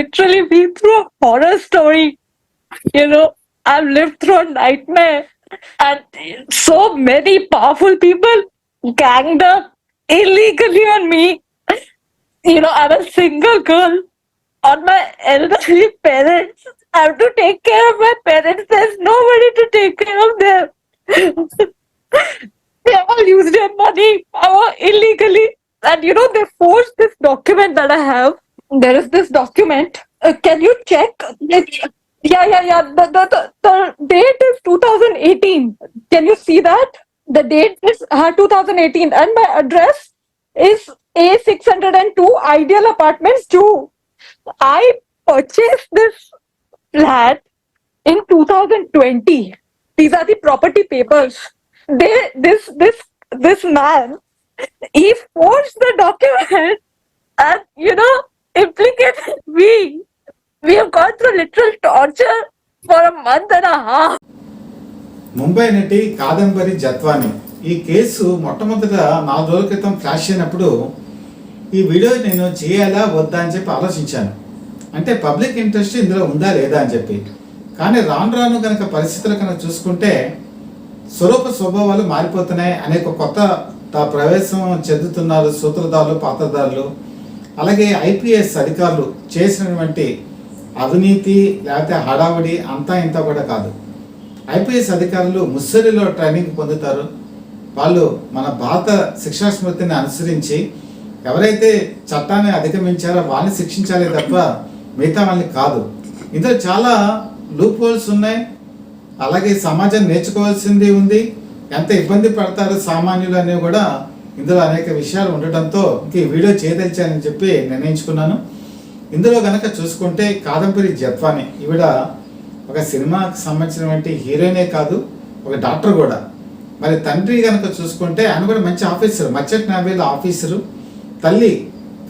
literally been through a horror story. I've lived through a nightmare, and so many powerful people ganged up illegally on me. I'm a single girl on my elderly parents. I have to take care of my parents. There's nobody to take care of them. They all use their money, power illegally. And they forged this document that I have. There is this document. Can you check? Yeah. The date is 2018. Can you see that? The date is 2018, and my address is A602 Ideal Apartments 2. I purchased this flat in 2020. These are the property papers. This man, he forged the document and implicated me. We have gone through literal torture for a month and a half. Mumbai నటి కాదంబరి జత్వాని ఈ case మొట్టమొదట 4 రోజుల క్రితం flash అయినప్పుడు ఈ video నేను చేయాలా వద్దా అని చెప్పి ఆలోచించాను. అంటే పబ్లిక్ ఇంట్రెస్ట్ ఇందులో ఉందా లేదా అని చెప్పి. కానీ రాను రాను కనుక పరిస్థితులు కనుక చూసుకుంటే స్వరూప స్వభావాలు మారిపోతున్నాయి. అనేక కొత్త ప్రవేశం చెందుతున్నారు సూత్రధారులు, పాత్రధారులు. అలాగే ఐపీఎస్ అధికారులు చేసినటువంటి అవినీతి లేకపోతే హడావుడి అంతా ఇంత కూడా కాదు. ఐపీఎస్ అధికారులు ముస్సరిలో ట్రైనింగ్ పొందుతారు. వాళ్ళు మన భారత శిక్షా స్మృతిని అనుసరించి ఎవరైతే చట్టాన్ని అధిగమించారో వాళ్ళని శిక్షించాలి తప్ప మిగతా వాళ్ళని కాదు. ఇందులో చాలా లూప్ హోల్స్ ఉన్నాయి. అలాగే సమాజం నేర్చుకోవాల్సింది ఉంది. ఎంత ఇబ్బంది పడతారు సామాన్యులు అనేవి కూడా ఇందులో అనేక విషయాలు ఉండటంతో ఈ వీడియో చేయదలిచానని చెప్పి నిర్ణయించుకున్నాను. ఇందులో కనుక చూసుకుంటే కాదంబరి జత్వాని ఈవిడ ఒక సినిమాకి సంబంధించినటువంటి హీరోయినే కాదు, ఒక డాక్టర్ కూడా. మరి తండ్రి కనుక చూసుకుంటే ఆయన కూడా మంచి ఆఫీసరు, మర్చెంట్ నేవీలో ఆఫీసరు. తల్లి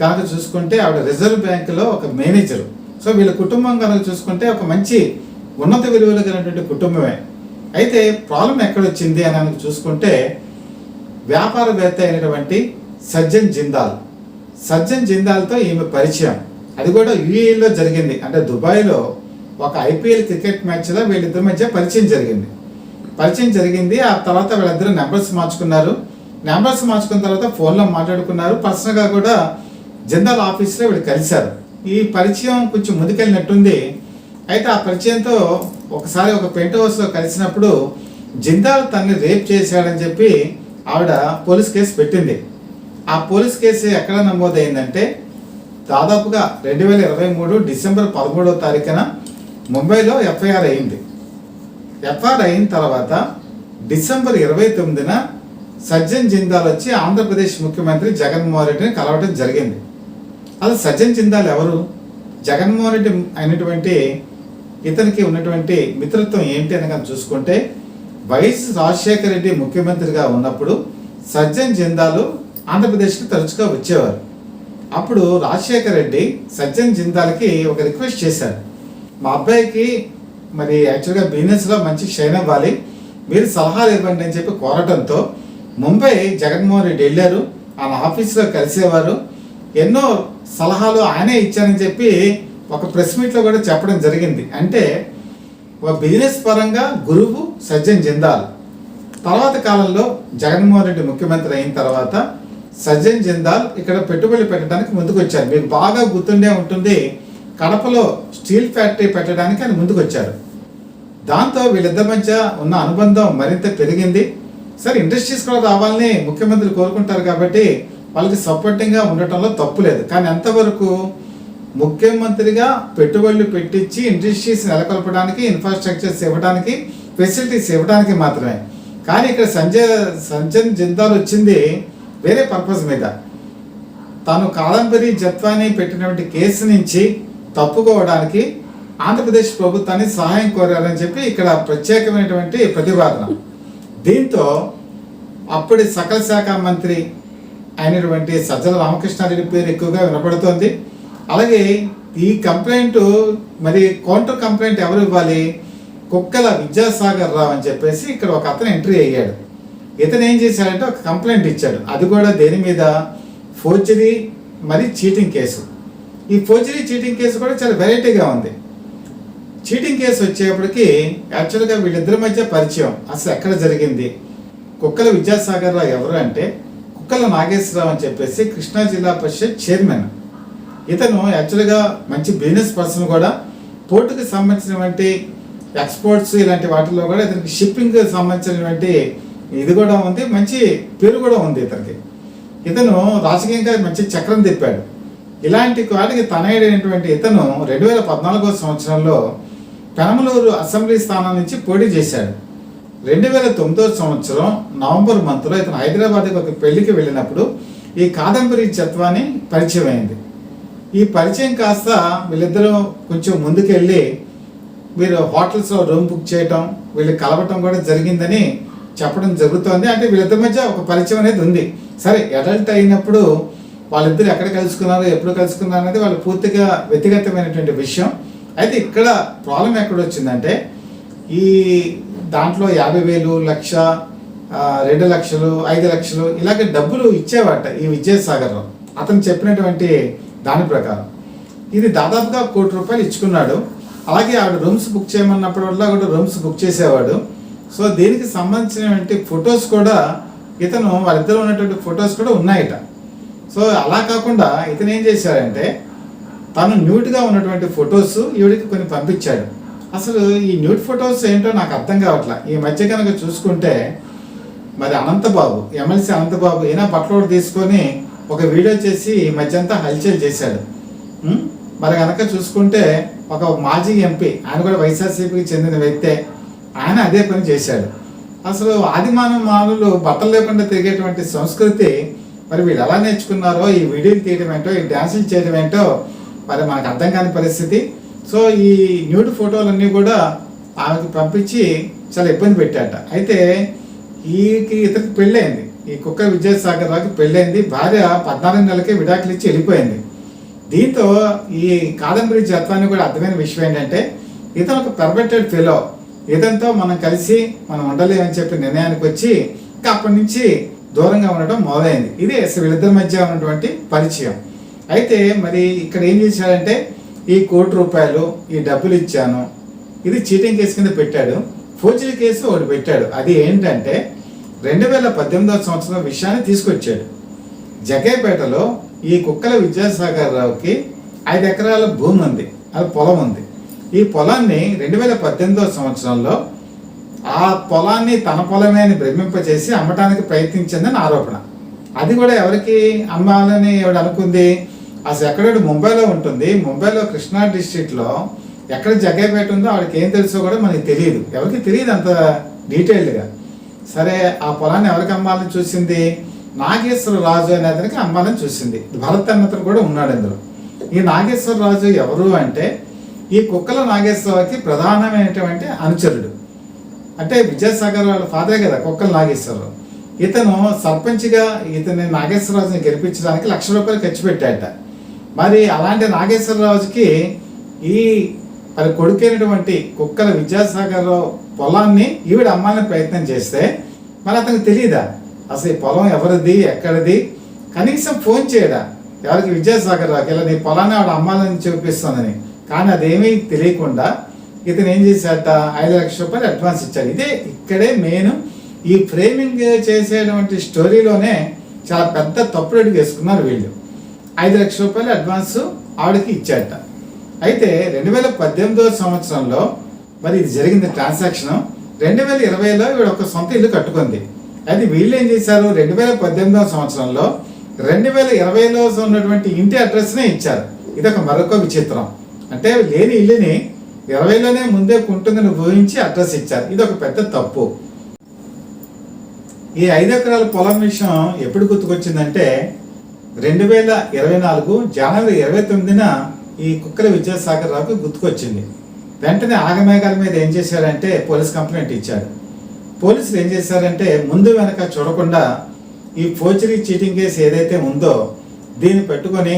కనుక చూసుకుంటే ఆవిడ రిజర్వ్ బ్యాంకులో ఒక మేనేజరు. సో వీళ్ళ కుటుంబం కనుక చూసుకుంటే ఒక మంచి ఉన్నత విలువలు కలిగినటువంటి కుటుంబమే. అయితే ప్రాబ్లం ఎక్కడొచ్చింది అని కనుక చూసుకుంటే వ్యాపారవేత్త అయినటువంటి సజ్జన్ జిందాల్తో ఈమె పరిచయం. అది కూడా యూఏఈలో జరిగింది. అంటే దుబాయ్లో ఒక ఐపీఎల్ క్రికెట్ మ్యాచ్లో వీళ్ళిద్దరి మధ్య పరిచయం జరిగింది. ఆ తర్వాత వీళ్ళిద్దరు నెంబర్స్ మార్చుకున్న తర్వాత ఫోన్లో మాట్లాడుకున్నారు. పర్సనల్గా కూడా జిందాల్ ఆఫీస్లో వీళ్ళు కలిశారు. ఈ పరిచయం కొంచెం ముందుకెళ్ళినట్టుంది. అయితే ఆ పరిచయంతో ఒకసారి ఒక పెంట్ హౌస్లో కలిసినప్పుడు జిందాల్ తనని రేప్ చేశాడని చెప్పి ఆవిడ పోలీస్ కేసు పెట్టింది. ఆ పోలీస్ కేసు ఎక్కడ నమోదైందంటే దాదాపుగా 2023 డిసెంబర్ 13వ తారీఖున ముంబైలో ఎఫ్ఐఆర్ అయింది. ఎఫ్ఐఆర్ అయిన తర్వాత డిసెంబర్ 29న సజ్జన్ జిందాల్ వచ్చి ఆంధ్రప్రదేశ్ ముఖ్యమంత్రి జగన్మోహన్ రెడ్డిని కలవడం జరిగింది. అసలు సజ్జన్ జిందాల్ ఎవరు? జగన్మోహన్ రెడ్డి అయినటువంటి ఇతనికి ఉన్నటువంటి మిత్రత్వం ఏంటి అని కనుక చూసుకుంటే వైఎస్ రాజశేఖర రెడ్డి ముఖ్యమంత్రిగా ఉన్నప్పుడు సజ్జన్ జిందాల్ ఆంధ్రప్రదేశ్కి తరచుగా వచ్చేవారు. అప్పుడు రాజశేఖర రెడ్డి సజ్జన్ జిందాల్కి ఒక రిక్వెస్ట్ చేశారు. మా అబ్బాయికి మరి యాక్చువల్గా బిజినెస్లో మంచి షైన్ అవ్వాలి, మీరు సలహాలు ఇవ్వండి అని చెప్పి కోరటంతో ముంబై జగన్మోహన్ రెడ్డి వెళ్ళారు. ఆయన ఆఫీస్లో కలిసేవారు. ఎన్నో సలహాలు ఆయనే ఇచ్చారని చెప్పి ఒక ప్రెస్ మీట్లో కూడా చెప్పడం జరిగింది. అంటే ఒక బిజినెస్ పరంగా గురువు సజ్జన్ జిందాల్. తర్వాత కాలంలో జగన్మోహన్ రెడ్డి ముఖ్యమంత్రి అయిన తర్వాత సజ్జన్ జిందాల్ ఇక్కడ పెట్టుబడి పెట్టడానికి ముందుకు వచ్చారు. మీకు బాగా గుర్తుండే ఉంటుంది, కడపలో స్టీల్ ఫ్యాక్టరీ పెట్టడానికి ఆయన ముందుకు వచ్చారు. దాంతో వీళ్ళిద్దరి మధ్య ఉన్న అనుబంధం మరింత పెరిగింది. సరే, ఇండస్ట్రీస్ కూడా రావాలని ముఖ్యమంత్రి కోరుకుంటారు కాబట్టి వాళ్ళకి సపోర్టింగ్గా ఉండటంలో తప్పు లేదు. కానీ ఎంతవరకు ముఖ్యమంత్రిగా పెట్టుబడులు పెట్టించి ఇండస్ట్రీస్ నెలకొల్పడానికి, ఇన్ఫ్రాస్ట్రక్చర్స్ ఇవ్వడానికి, ఫెసిలిటీస్ ఇవ్వడానికి మాత్రమే. కానీ ఇక్కడ సజ్జన్ జిందాల్ వచ్చింది వేరే పర్పస్ మీద. తాను కాదంబరి జత్వాని పెట్టినటువంటి కేసు నుంచి తప్పుకోవడానికి ఆంధ్రప్రదేశ్ ప్రభుత్వాన్ని సహాయం కోరారని చెప్పి ఇక్కడ ప్రత్యేకమైనటువంటి ప్రతిపాదన. దీంతో అప్పటి సకల శాఖ మంత్రి అయినటువంటి సజ్జల రామకృష్ణారెడ్డి పేరు ఎక్కువగా వినపడుతోంది. అలాగే ఈ కంప్లైంట్ మరి కౌంటర్ కంప్లైంట్ ఎవరు ఇవ్వాలి? కుక్కల విద్యాసాగర్ రావు అని చెప్పేసి ఇక్కడ ఒక అతను ఎంట్రీ అయ్యాడు. ఇతను ఏం చేశాడంటే ఒక కంప్లైంట్ ఇచ్చాడు. అది కూడా దేని మీద? ఫోర్జరీ మరి చీటింగ్ కేసు. ఈ ఫోర్జరీ చీటింగ్ కేసు కూడా చాలా వెరైటీగా ఉంది. చీటింగ్ కేసు వచ్చేప్పటికి యాక్చువల్గా వీళ్ళిద్దరి మధ్య పరిచయం అసలు ఎక్కడ జరిగింది. కుక్కల విద్యాసాగర్ రావు ఎవరు అంటే కుక్కల నాగేశ్వరరావు అని చెప్పేసి కృష్ణా జిల్లా పరిషత్ చైర్మన్. ఇతను యాక్చువల్గా మంచి బిజినెస్ పర్సన్ కూడా. పోర్టుకి సంబంధించినటువంటి ఎక్స్పోర్ట్స్ ఇలాంటి వాటిల్లో కూడా ఇతనికి షిప్పింగ్ సంబంధించినటువంటి ఇది కూడా ఉంది, మంచి పేరు కూడా ఉంది ఇతనికి. ఇతను రాజకీయంగా మంచి చక్రం తిప్పాడు. ఇలాంటి వాటికి తనయుడైనటువంటి ఇతను 2014 సంవత్సరంలో పెనమలూరు అసెంబ్లీ స్థానం నుంచి పోటీ చేశాడు. 2009 సంవత్సరం నవంబర్ మంత్లో ఇతను హైదరాబాద్కి ఒక పెళ్లికి వెళ్ళినప్పుడు ఈ కాదంబరి చత్వాని పరిచయం అయింది. ఈ పరిచయం కాస్త వీళ్ళిద్దరూ కొంచెం ముందుకెళ్ళి వీరు హోటల్స్లో రూమ్ బుక్ చేయటం, వీళ్ళు కలవటం కూడా జరిగిందని చెప్పడం జరుగుతోంది. అంటే వీళ్ళిద్దరి మధ్య ఒక పరిచయం అనేది ఉంది. సరే, అడల్ట్ అయినప్పుడు వాళ్ళిద్దరు ఎక్కడ కలుసుకున్నారు, ఎప్పుడు కలుసుకున్నారు అనేది వాళ్ళు పూర్తిగా వ్యక్తిగతమైనటువంటి విషయం. అయితే ఇక్కడ ప్రాబ్లం ఎక్కడ వచ్చిందంటే ఈ దాంట్లో 50,000, 1,00,000, 2 లక్షలు, 5 లక్షలు ఇలాగే డబ్బులు ఇచ్చేవాట ఈ విద్యాసాగర్ రావు. అతను చెప్పినటువంటి దాని ప్రకారం ఇది దాదాపుగా ₹1 కోటి ఇచ్చుకున్నాడు. అలాగే ఆవిడ రూమ్స్ బుక్ చేయమన్నప్పుడు వల్ల కూడా రూమ్స్ బుక్ చేసేవాడు. సో దీనికి సంబంధించినటువంటి ఫొటోస్ కూడా ఇతను వాళ్ళిద్దరు ఉన్నటువంటి ఫొటోస్ కూడా ఉన్నాయట. సో అలా కాకుండా ఇతను ఏం చేశాడంటే తను న్యూట్గా ఉన్నటువంటి ఫొటోస్ ఈవిడికి కొన్ని పంపించాడు. అసలు ఈ న్యూట్ ఫొటోస్ ఏంటో నాకు అర్థం కావట్లా. ఈ మధ్య కనుక చూసుకుంటే మరి అనంతబాబు, ఎమ్మెల్సీ అనంతబాబు ఈయన బట్టలు తీసుకొని ఒక వీడియో చేసి ఈ మధ్య అంతా హల్చల్ చేశాడు. మరి కనుక చూసుకుంటే ఒక మాజీ ఎంపీ, ఆయన కూడా వైఎస్ఆర్సీపీకి చెందిన వ్యక్తే, ఆయన అదే పని చేశాడు. అసలు ఆదిమానవులు బట్టలు లేకుండా తిరిగేటువంటి సంస్కృతి మరి వీళ్ళు ఎలా నేర్చుకున్నారో, ఈ వీడియోలు తీయడం ఏంటో, ఈ డ్యాన్సులు చేయడం ఏంటో మరి మనకు అర్థం కాని పరిస్థితి. సో ఈ న్యూడ్ ఫోటోలన్నీ కూడా ఆమెకి పంపించి చాలా ఇబ్బంది పెట్టాట. అయితే ఇతనికి పెళ్ళైంది, ఈ కుక్క విద్యాసాగర్ రావుకి పెళ్ళైంది. భార్య 14 నెలలకే విడాకులు ఇచ్చి వెళ్ళిపోయింది. దీంతో ఈ కాదంబరి జత్వాన్ని కూడా అర్థమైన విషయం ఏంటంటే ఇతను ఒక పర్వర్టెడ్ ఫెలో, ఇతనితో మనం కలిసి మనం ఉండలేమని చెప్పి నిర్ణయానికి వచ్చి ఇంకా అప్పటి నుంచి దూరంగా ఉండడం మొదలైంది. ఇది అసలు వీళ్ళిద్దరి మధ్య ఉన్నటువంటి పరిచయం. అయితే మరి ఇక్కడ ఏం చేశాడంటే ఈ ₹1 కోటి ఈ డబ్బులు ఇచ్చాను, ఇది చీటింగ్ కేసు కింద పెట్టాడు. ఫోర్జరీ కేసు ఒకటి పెట్టాడు. అది ఏంటంటే 2018 సంవత్సరం విషయాన్ని తీసుకొచ్చాడు. జగ్గయ్యపేటలో ఈ కుక్కల విద్యాసాగర్ రావుకి 5 ఎకరాల భూమి ఉంది, అది పొలం ఉంది. ఈ పొలాన్ని 2018 సంవత్సరంలో ఆ పొలాన్ని తన పొలమే అని భ్రమింపచేసి అమ్మటానికి ప్రయత్నించిందని ఆరోపణ. అది కూడా ఎవరికి అమ్మాలని ఎవడు అనుకుంది? అసలు ఎక్కడ ముంబైలో ఉంటుంది, ముంబైలో కృష్ణా డిస్ట్రిక్ట్లో ఎక్కడ జగ్గయ్యపేట ఉందో ఆవిడకి ఏం తెలుసో కూడా మనకి తెలియదు, ఎవరికి తెలియదు అంత డీటెయిల్డ్గా. సరే, ఆ పొలాన్ని ఎవరికి అమ్మాలని చూసింది? నాగేశ్వర రాజు అనే అతనికి అమ్మాలని చూసింది. భరత్ అన్నతను కూడా ఉన్నాడు ఇందులో. ఈ నాగేశ్వర రాజు ఎవరు అంటే ఈ కుక్కల నాగేశ్వరరావుకి ప్రధానమైనటువంటి అనుచరుడు. అంటే విద్యాసాగర్ వాళ్ళ ఫాదరే కదా కుక్కల నాగేశ్వరరావు. ఇతను సర్పంచ్గా ఇతని నాగేశ్వరరాజుని గెలిపించడానికి ₹1,00,000 ఖర్చు పెట్టాట. మరి అలాంటి నాగేశ్వరరాజుకి ఈ మరి కొడుకైనటువంటి కుక్కల విద్యాసాగర్ పొలాన్ని ఈవిడ అమ్మాలని ప్రయత్నం చేస్తే మరి అతనికి తెలియదా అసలు ఈ పొలం ఎవరిది, ఎక్కడిది? కనీసం ఫోన్ చేయడా ఎవరికి? విద్యాసాగర్ రావుకి ఇలా నీ పొలాన్ని ఆవిడ అమ్మాలని చూపిస్తుందని. కానీ అదేమీ తెలియకుండా ఇతను ఏం చేశాట, ₹5,00,000 అడ్వాన్స్ ఇచ్చాడు. ఇదే ఇక్కడే మెయిన్ ఈ ఫ్రేమింగ్ చేసేటువంటి స్టోరీలోనే చాలా పెద్ద తప్పుడు అడుగు వేసుకున్నారు వీళ్ళు. ₹5,00,000 అడ్వాన్స్ ఆవిడకి ఇచ్చాట. అయితే 2018 సంవత్సరంలో మరి ఇది జరిగింది ట్రాన్సాక్షన్. 2020లో వీడు ఒక సొంత ఇల్లు కట్టుకుంది. అయితే వీళ్ళు ఏం చేశారు, 2018 సంవత్సరంలో 2020లో ఉన్నటువంటి ఇంటి అడ్రస్నే ఇచ్చారు. ఇదొక మరొక విచిత్రం. అంటే లేని ఇల్లుని 20లోనే ముందే ఉంటుందని ఊహించి అడ్రస్ ఇచ్చారు. ఇది ఒక పెద్ద తప్పు. ఈ 5 ఎకరాల పొలం విషయం ఎప్పుడు గుర్తుకొచ్చిందంటే 2024 జనవరి 29న ఈ కుక్కల విద్యాసాగర్ రావుకి గుర్తుకొచ్చింది. వెంటనే ఆగమేఘాల మీద ఏం చేశారంటే పోలీస్ కంప్లైంట్ ఇచ్చాడు. పోలీసులు ఏం చేశారంటే ముందు వెనక చూడకుండా ఈ ఫోర్జరీ చీటింగ్ కేసు ఏదైతే ఉందో దీన్ని పెట్టుకొని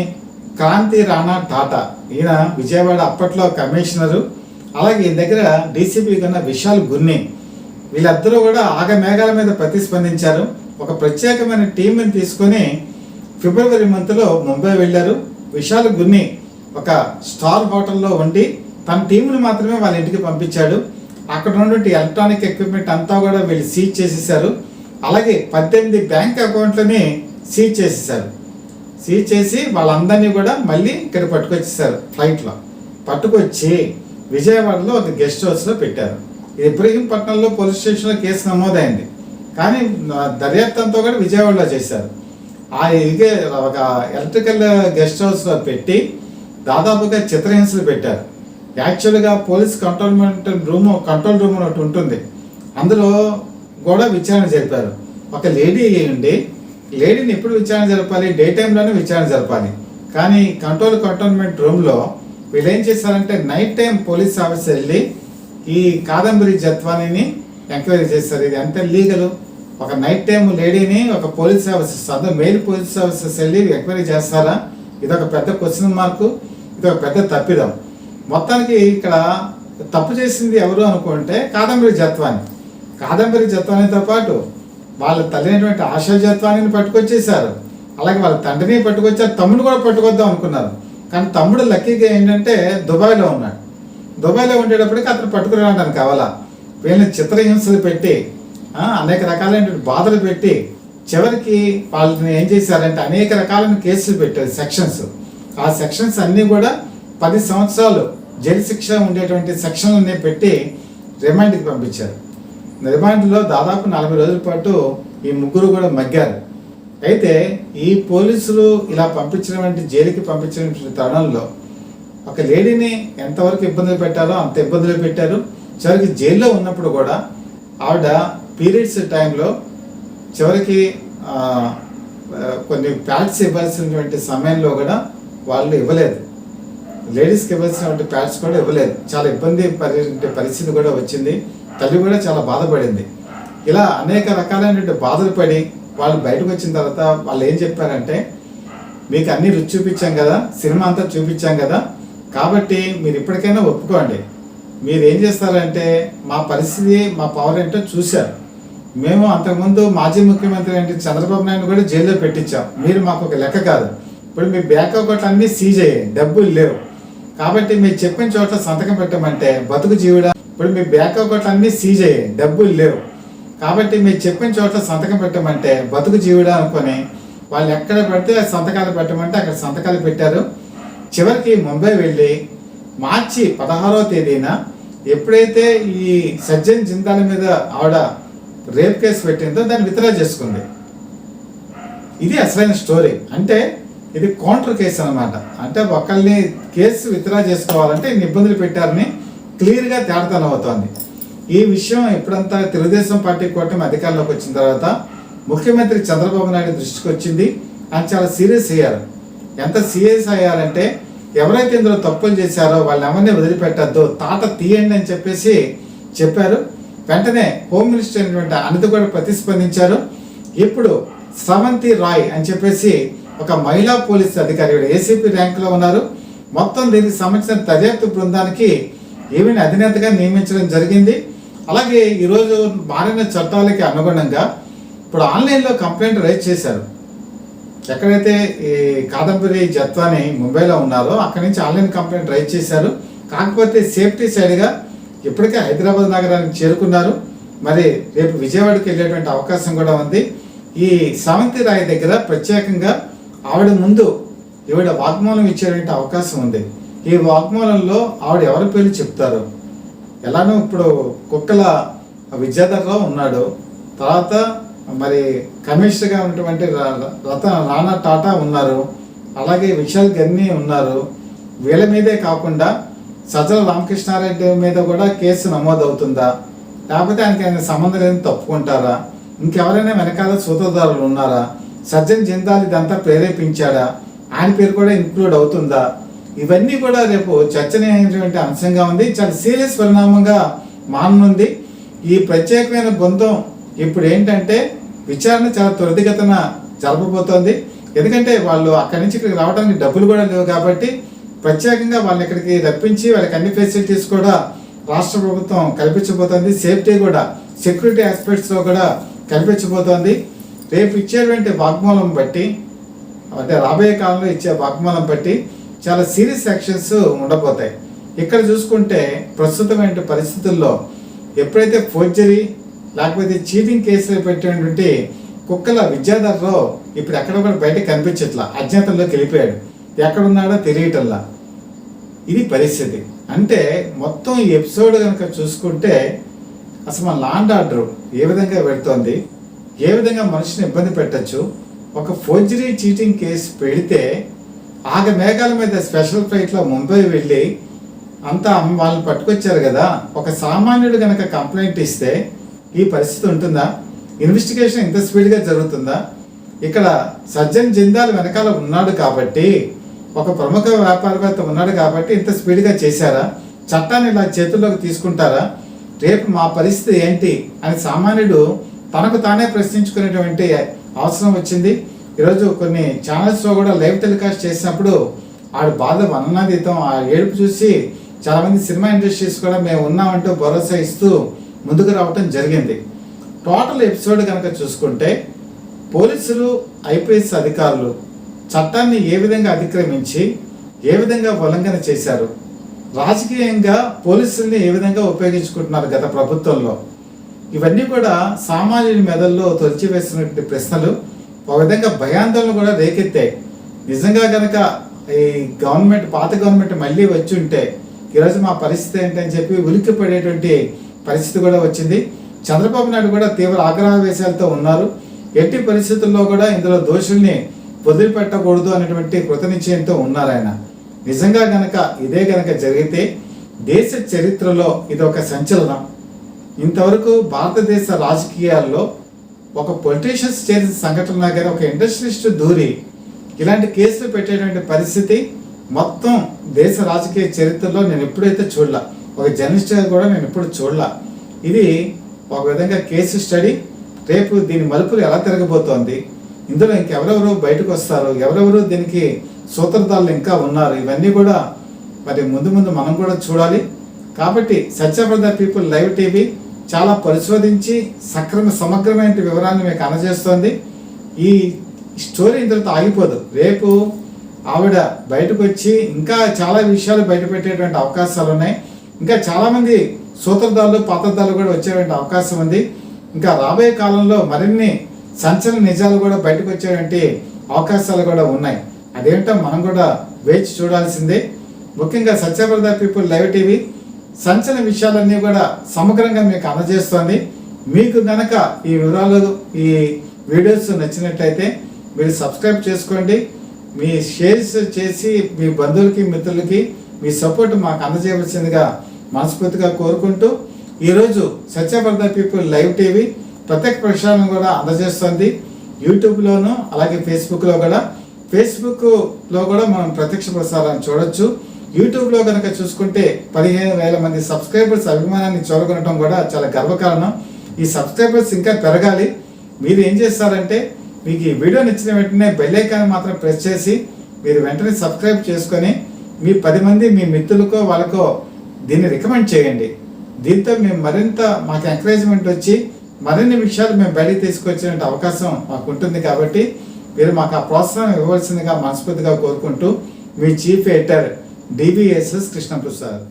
క్రాంతి రాణా టాటా, ఈయన విజయవాడ అప్పట్లో కమిషనరు, అలాగే ఈ దగ్గర డీసీపీ కన్నా విశాల్ గున్ని, వీళ్ళందరూ కూడా ఆగమేఘాల మీద ప్రతిస్పందించారు. ఒక ప్రత్యేకమైన టీంని తీసుకొని ఫిబ్రవరి మంత్లో ముంబై వెళ్ళారు. విశాల్ గున్ని ఒక స్టార్ హోటల్లో ఉండి తన టీంని మాత్రమే వాళ్ళ ఇంటికి పంపించాడు. అక్కడ ఉన్నటువంటి ఎలక్ట్రానిక్ ఎక్విప్మెంట్ అంతా కూడా వీళ్ళు సీజ్ చేసేసారు. అలాగే 18 బ్యాంక్ అకౌంట్లని సీజ్ చేసేసారు. సీజ్ చేసి వాళ్ళందరినీ కూడా మళ్ళీ ఇక్కడ పట్టుకొచ్చేసారు. ఫ్లైట్లో పట్టుకొచ్చి విజయవాడలో ఒక గెస్ట్ హౌస్లో పెట్టారు. ఇబ్రహీంపట్నంలో పోలీస్ స్టేషన్లో కేసు నమోదైంది, కానీ దర్యాప్తు అంతా కూడా విజయవాడలో చేశారు. ఇదే ఒక ఎలక్ట్రికల్ గెస్ట్ హౌస్లో పెట్టి దాదాపుగా చిత్రహింసలు పెట్టారు. యాక్చువల్గా పోలీస్ కంట్రోల్ రూమ్ ఒకటి ఉంటుంది, అందులో కూడా విచారణ జరిపారు. ఒక లేడీ ఉండి లేడీని ఎప్పుడు విచారణ జరపాలి? డే టైంలోనే విచారణ జరపాలి. కానీ కంటోన్మెంట్ రూమ్లో వీళ్ళు ఏం చేశారంటే నైట్ టైం పోలీస్ ఆఫీసర్ వెళ్ళి ఈ కాదంబరి జత్వానీని ఎంక్వైరీ చేశారు. ఇది ఎంత లీగల్? ఒక నైట్ టైం లేడీని ఒక పోలీస్ ఆఫీసర్స్, అందులో మెయిల్ పోలీస్ ఆఫీసర్స్ వెళ్ళి ఎంక్వైరీ చేస్తారా? ఇదొక పెద్ద క్వశ్చన్ మార్కు, ఇదొక పెద్ద తప్పిదం. మొత్తానికి ఇక్కడ తప్పు చేసింది ఎవరు అనుకుంటే కాదంబరి జత్వానీతో పాటు వాళ్ళ తల్లి అయినటువంటి ఆశా జత్వానీని పట్టుకొచ్చేసారు. అలాగే వాళ్ళ తండ్రిని పట్టుకొచ్చారు, తమ్ముడు కూడా పట్టుకొద్దాం అనుకున్నారు. కానీ తమ్ముడు లక్కీగా ఏంటంటే దుబాయ్లో ఉన్నాడు. దుబాయ్లో ఉండేటప్పటికి అతను పట్టుకురావడానికి కావాలా. వీళ్ళని చిత్రహింసలు పెట్టి అనేక రకాలైన బాధలు పెట్టి చివరికి వాళ్ళని ఏం చేశారంటే అనేక రకాలైన కేసులు పెట్టారు, సెక్షన్స్. ఆ సెక్షన్స్ అన్నీ కూడా 10 సంవత్సరాలు జైలు శిక్ష ఉండేటువంటి సెక్షన్లన్నీ పెట్టి రిమాండ్కి పంపించారు. రిమాండ్లో దాదాపు 40 రోజుల పాటు ఈ ముగ్గురు కూడా మగ్గారు. అయితే ఈ పోలీసులు ఇలా జైలుకి పంపించినటువంటి తరుణంలో ఒక లేడీని ఎంతవరకు ఇబ్బందులు పెట్టారో అంత ఇబ్బందులు పెట్టారు. చివరికి జైల్లో ఉన్నప్పుడు కూడా ఆవిడ పీరియడ్స్ టైంలో చివరికి కొన్ని ప్యాడ్స్ ఇవ్వాల్సినటువంటి సమయంలో కూడా వాళ్ళు ఇవ్వలేదు. లేడీస్కి ఇవ్వాల్సినటువంటి ప్యాడ్స్ కూడా ఇవ్వలేదు. చాలా ఇబ్బంది పరిస్థితి కూడా వచ్చింది. తల్లి కూడా చాలా బాధపడింది. ఇలా అనేక రకాలైనటువంటి బాధలు పడి వాళ్ళు బయటకు వచ్చిన తర్వాత వాళ్ళు ఏం చెప్పారంటే, మీకు అన్ని రుచి చూపించాం కదా, సినిమా అంతా చూపించాం కదా, కాబట్టి మీరు ఇప్పటికైనా ఒప్పుకోండి. మీరు ఏం చేస్తారంటే మా పరిస్థితి, మా పవర్ ఏంటో చూశారు. మేము అంతకుముందు మాజీ ముఖ్యమంత్రి అంటే చంద్రబాబు నాయుడు కూడా జైల్లో పెట్టించాం. మీరు మాకు ఒక లెక్క కాదు. ఇప్పుడు మీ బ్యాంక్ అకౌంట్ అన్నీ సీజ్ అయ్యాయి, డబ్బులు లేవు. కాబట్టి మీరు చెప్పిన చోట్ల సంతకం పెట్టమంటే బతుకు జీవుడా. ఇప్పుడు మీ బ్యాంక్ అకౌంట్ అన్నీ సీజ్ అయ్యాయి, డబ్బులు లేవు. కాబట్టి మీరు చెప్పిన చోట్ల సంతకం పెట్టమంటే బతుకు జీవుడా అనుకొని వాళ్ళు ఎక్కడ పెడితే సంతకాలు పెట్టమంటే అక్కడ సంతకాలు పెట్టారు. చివరికి ముంబై వెళ్ళి మార్చి 16వ తేదీన ఎప్పుడైతే ఈ సజ్జన్ జిందాల్ మీద ఆవిడ రేప్ కేసు పెట్టిందో దాన్ని విత్డ్రా చేసుకుంది. ఇది అసలైన స్టోరీ. అంటే ఇది కౌంటర్ కేసు అనమాట. అంటే ఒకళ్ళని కేసు విత్డ్రా చేసుకోవాలంటే ఇన్ని ఇబ్బందులు పెట్టారని క్లియర్గా తేడతనం అవుతోంది. ఈ విషయం ఎప్పుడంతా తెలుగుదేశం పార్టీ కూటమి అధికారంలోకి వచ్చిన తర్వాత ముఖ్యమంత్రి చంద్రబాబు నాయుడు దృష్టికి వచ్చింది. ఆయన చాలా సీరియస్ అయ్యారు. ఎంత సీరియస్ అయ్యారంటే ఎవరైతే ఇందులో తప్పులు చేశారో వాళ్ళని ఎవరిని వదిలిపెట్టద్దు, తాట తీయండి అని చెప్పారు. వెంటనే హోమ్ మినిస్టర్ అయినటువంటి అనిత కూడా ప్రతిస్పందించారు. ఇప్పుడు స్రవంతి రాయ్ అని చెప్పేసి ఒక మహిళా పోలీస్ అధికారి ఏసీపీ ర్యాంకులో ఉన్నారు. మొత్తం దీనికి సంబంధించిన దర్యాప్తు బృందానికి ఈమెను అధినేతగా నియమించడం జరిగింది. అలాగే ఈరోజు మారిన చట్టాలకి అనుగుణంగా ఇప్పుడు ఆన్లైన్లో కంప్లైంట్ రైజ్ చేశారు. ఎక్కడైతే ఈ కాదంబరి జత్వాని ముంబైలో ఉన్నారో అక్కడి నుంచి ఆన్లైన్ కంప్లైంట్ రైజ్ చేశారు. కాకపోతే సేఫ్టీ సైడ్గా ఇప్పటికే హైదరాబాద్ నగరానికి చేరుకున్నారు. మరి రేపు విజయవాడకి వెళ్ళేటువంటి అవకాశం కూడా ఉంది. ఈ స్రవంతి రాయ్ దగ్గర ప్రత్యేకంగా ఆవిడ ముందు ఈవిడ వాగ్మూలం ఇచ్చేటువంటి అవకాశం ఉంది. ఈ వాగ్మూలంలో ఆవిడ ఎవరి పేర్లు చెప్తారు. ఎలానో ఇప్పుడు కుక్కల విద్యాధర్రావు ఉన్నాడు, తర్వాత మరి కమిషనర్గా ఉన్నటువంటి రాణా టాటా ఉన్నారు, అలాగే విశాల్ గన్ని ఉన్నారు. వీళ్ళ మీదే కాకుండా సజ్జల రామకృష్ణారెడ్డి మీద కూడా కేసు నమోదవుతుందా, లేకపోతే ఆయన సంబంధం లేదని తప్పుకుంటారా, ఇంకెవరైనా వెనకాల సూత్రధారులు ఉన్నారా, సజ్జన్ జిందాల్ ఇదంతా ప్రేరేపించాడా, ఆయన పేరు కూడా ఇంక్లూడ్ అవుతుందా, ఇవన్నీ కూడా రేపు చర్చనీయమైనటువంటి అంశంగా ఉంది. చాలా సీరియస్ పరిణామంగా మారనుంది. ఈ ప్రత్యేకమైన బృందం ఇప్పుడు ఏంటంటే విచారణ చాలా త్వరితగతిన జరపబోతోంది. ఎందుకంటే వాళ్ళు అక్కడి నుంచి ఇక్కడికి రావడానికి డబ్బులు కూడా లేవు కాబట్టి ప్రత్యేకంగా వాళ్ళని ఇక్కడికి రప్పించి వాళ్ళకి అన్ని ఫెసిలిటీస్ కూడా రాష్ట్ర ప్రభుత్వం కల్పించబోతోంది. సేఫ్టీ కూడా, సెక్యూరిటీ ఆస్పెక్ట్స్లో కూడా కల్పించబోతోంది. రేపు ఇచ్చేటువంటి వాగ్మూలం బట్టి, అంటే రాబోయే కాలంలో ఇచ్చే వాగ్మూలం బట్టి చాలా సీరియస్ యాక్షన్స్ ఉండబోతాయి. ఇక్కడ చూసుకుంటే ప్రస్తుతమైన పరిస్థితుల్లో ఎప్పుడైతే ఫోర్జరీ లేకపోతే చీటింగ్ కేసులు పెట్టినటువంటి కుక్కల విద్యాధర్రావు ఇప్పుడు ఎక్కడ కూడా బయటకు కనిపించట్లా, అజ్ఞాతంలోకి వెళ్ళిపోయాడు, ఎక్కడున్నాడో తెలియటంలా. ఇది పరిస్థితి. అంటే మొత్తం ఈ ఎపిసోడ్ కనుక చూసుకుంటే అసలు మన లా అండ్ ఆర్డర్ ఏ విధంగా పెడుతోంది, ఏ విధంగా మనిషిని ఇబ్బంది పెట్టచ్చు. ఒక ఫోర్జరీ చీటింగ్ కేసు పెడితే ఆగ మేఘాల మీద స్పెషల్ ఫ్లైట్లో ముంబై వెళ్ళి అంతా వాళ్ళని పట్టుకొచ్చారు కదా. ఒక సామాన్యుడు కనుక కంప్లైంట్ ఇస్తే ఈ పరిస్థితి ఉంటుందా? ఇన్వెస్టిగేషన్ ఇంత స్పీడ్గా జరుగుతుందా? ఇక్కడ సజ్జన్ జిందాల్ వెనకాల ఉన్నాడు కాబట్టి, ఒక ప్రముఖ వ్యాపారవేత్త ఉన్నాడు కాబట్టి ఇంత స్పీడ్గా చేశారా? చట్టాన్ని ఇలా చేతుల్లోకి తీసుకుంటారా? రేపు మా పరిస్థితి ఏంటి అని సామాన్యుడు తనకు తానే ప్రశ్నించుకునేటువంటి అవసరం వచ్చింది. ఈరోజు కొన్ని ఛానల్స్లో కూడా లైవ్ టెలికాస్ట్ చేసినప్పుడు ఆడు బాధ వర్ణనాతీతం, ఆ ఏడుపు చూసి చాలామంది సినిమా ఇండస్ట్రీస్ కూడా మేము ఉన్నామంటూ భరోసా ఇస్తూ ముందుకు రావటం జరిగింది. టోటల్ ఎపిసోడ్ కనుక చూసుకుంటే పోలీసులు, ఐపీఎస్ అధికారులు చట్టాన్ని ఏ విధంగా అతిక్రమించి ఏ విధంగా ఉల్లంఘన చేశారు, రాజకీయంగా పోలీసుల్ని ఏ విధంగా ఉపయోగించుకుంటున్నారు గత ప్రభుత్వంలో, ఇవన్నీ కూడా సామాన్యుల మెదల్లో తొలిచివేసినటువంటి ప్రశ్నలు, ఒక విధంగా భయాందోళన కూడా రేకెత్తాయి. నిజంగా కనుక ఈ గవర్నమెంట్, పాత గవర్నమెంట్ మళ్ళీ వచ్చి ఉంటే ఈరోజు మా పరిస్థితి ఏంటని చెప్పి ఉలిక్కి పడేటువంటి పరిస్థితి కూడా వచ్చింది. చంద్రబాబు నాయుడు కూడా తీవ్ర ఆగ్రహవేశాలతో ఉన్నారు. ఎట్టి పరిస్థితుల్లో కూడా ఇందులో దోషుల్ని వదిలిపెట్టకూడదు అనేటువంటి కృతనిశ్చయంతో ఉన్నారు ఆయన. నిజంగా గనక ఇదే గనక జరిగితే దేశ చరిత్రలో ఇది ఒక సంచలనం. ఇంతవరకు భారతదేశ రాజకీయాల్లో ఒక పొలిటీషియన్స్ చేసిన సంఘటన కానీ ఒక ఇండస్ట్రియలిస్ట్ దూరి ఇలాంటి కేసులు పెట్టేటువంటి పరిస్థితి మొత్తం దేశ రాజకీయ చరిత్రలో నేను ఎప్పుడైతే చూడలా, ఒక జర్నలిస్ట్గా కూడా నేను ఎప్పుడు చూడలా. ఇది ఒక విధంగా కేసు స్టడీ. రేపు దీని మలుపులు ఎలా తిరగబోతోంది, ఇందులో ఇంకెవరెవరు బయటకు వస్తారు, ఎవరెవరు దీనికి సూత్రధారులు ఇంకా ఉన్నారు, ఇవన్నీ కూడా మరి ముందు ముందు మనం కూడా చూడాలి. కాబట్టి Satya for the people live TV చాలా పరిశోధించి సమగ్రమైన వివరాలను మీకు అందజేస్తోంది. ఈ స్టోరీ ఇంతటితో ఆగిపోదు. రేపు ఆవిడ బయటకు వచ్చి ఇంకా చాలా విషయాలు బయట పెట్టేటువంటి అవకాశాలు ఉన్నాయి. ఇంకా చాలామంది సూత్రధారులు, పాత్రధారులు కూడా వచ్చేటువంటి అవకాశం ఉంది. ఇంకా రాబోయే కాలంలో మరిన్ని సంచలన నిజాలు కూడా బయటకు వచ్చేటువంటి అవకాశాలు కూడా ఉన్నాయి. అదేంటో మనం కూడా వేచి చూడాల్సిందే. ముఖ్యంగా Satya for the people live TV సంచలన విషయాలన్నీ కూడా సమగ్రంగా మీకు అందజేస్తోంది. మీకు గనక ఈ వివరాలు, ఈ వీడియోస్ నచ్చినట్లయితే మీరు సబ్స్క్రైబ్ చేసుకోండి. మీ షేర్స్ చేసి మీ బంధువులకి, మిత్రులకి మీ సపోర్ట్ మాకు అందజేయవలసిందిగా మనస్ఫూర్తిగా కోరుకుంటూ, ఈరోజు Satya for the people live TV ప్రత్యేక ప్రసారం కూడా అందజేస్తుంది. యూట్యూబ్లోను అలాగే ఫేస్బుక్లో కూడా. ఫేస్బుక్లో కూడా మనం ప్రత్యక్ష ప్రసారాన్ని చూడొచ్చు. యూట్యూబ్లో కనుక చూసుకుంటే 15,000 మంది సబ్స్క్రైబర్స్ అభిమానాన్ని చూరగొనడం కూడా చాలా గర్వకారణం. ఈ సబ్స్క్రైబర్స్ ఇంకా పెరగాలి. మీరు ఏం చేస్తారంటే, మీకు ఈ వీడియో నచ్చిన వెంటనే బెల్ ఐకాన్ మాత్రం ప్రెస్ చేసి మీరు వెంటనే సబ్స్క్రైబ్ చేసుకొని మీ 10 మంది మీ మిత్రులకో వాళ్ళకో దీన్ని రికమెండ్ చేయండి. దీంతో మేము మరింత మాకు ఎంకరేజ్మెంట్ వచ్చి మరిన్ని విషయాలు మేము బయటకు తీసుకొచ్చే అవకాశం మాకు ఉంటుంది. కాబట్టి మీరు మాకు ఆ ప్రోత్సాహం ఇవ్వవలసిందిగా మనస్ఫూర్తిగా కోరుకుంటూ, మీ చీఫ్ ఎడిటర్ డివిఎస్ఎస్ కృష్ణప్రసాద్.